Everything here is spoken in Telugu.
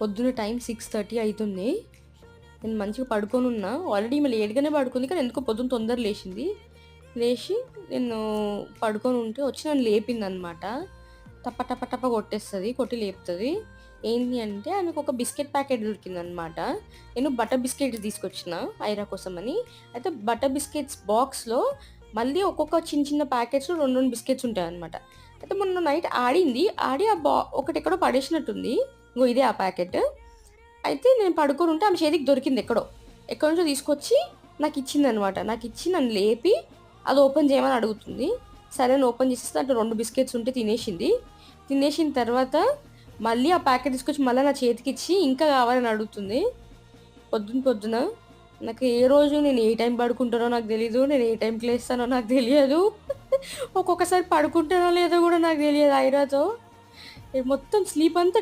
పొద్దున్న టైం 6:30 అయితుంది. నేను మంచిగా పడుకొని ఉన్నా. ఆల్రెడీ ఈమె లేట్‌గానే పడుకుంది. కానీ ఎందుకో పొద్దున్న తొందర లేచింది. లేచి నేను పడుకొని ఉంటే వచ్చి నన్ను లేపిందనమాట. టప టప టప కొట్టేస్తది. కొట్టి లేపుతది. ఏంది అంటే ఆమెకు ఒక బిస్కెట్ ప్యాకెట్ దొరికిందనమాట. నేను బటర్ బిస్కెట్స్ తీసుకొచ్చిన ఐరా కోసమని. అయితే బటర్ బిస్కెట్స్ బాక్స్‌లో మళ్ళీ ఒక్కొక్క చిన్న చిన్న ప్యాకెట్స్‌లో 2, 2 బిస్కెట్స్ ఉంటాయనమాట. అయితే మొన్న నైట్ ఆడింది. ఆడి ఆ ఒకటెక్కడో పడేసినట్టుంది. ఇగో ఇదే ఆ ప్యాకెట్. అయితే నేను పడుకొని ఉంటే ఆమె చేతికి దొరికింది ఎక్కడో. ఎక్కడి నుంచో తీసుకొచ్చి నాకిచ్చిందనమాట. నాకిచ్చి నన్ను లేపి అది ఓపెన్ చేయమని అడుగుతుంది. సరే అని ఓపెన్ చేసేస్తే దాంట్లో 2 బిస్కెట్స్ ఉంటే తినేసింది. తినేసిన తర్వాత మళ్ళీ ఆ ప్యాకెట్ తీసుకొచ్చి మళ్ళా నా చేతికిచ్చి ఇంకా కావాలని అడుగుతుంది. పొద్దున నాకు ఏ రోజు నేను ఏ టైం పడుకుంటానో నాకు తెలీదు. నేను ఏ టైంకి లేస్తానో నాకు తెలియదు. ఒక్కొక్కసారి పడుకుంటానో లేదో కూడా నాకు తెలియదు ఐరాతో. మొత్తం స్లీప్ అంతా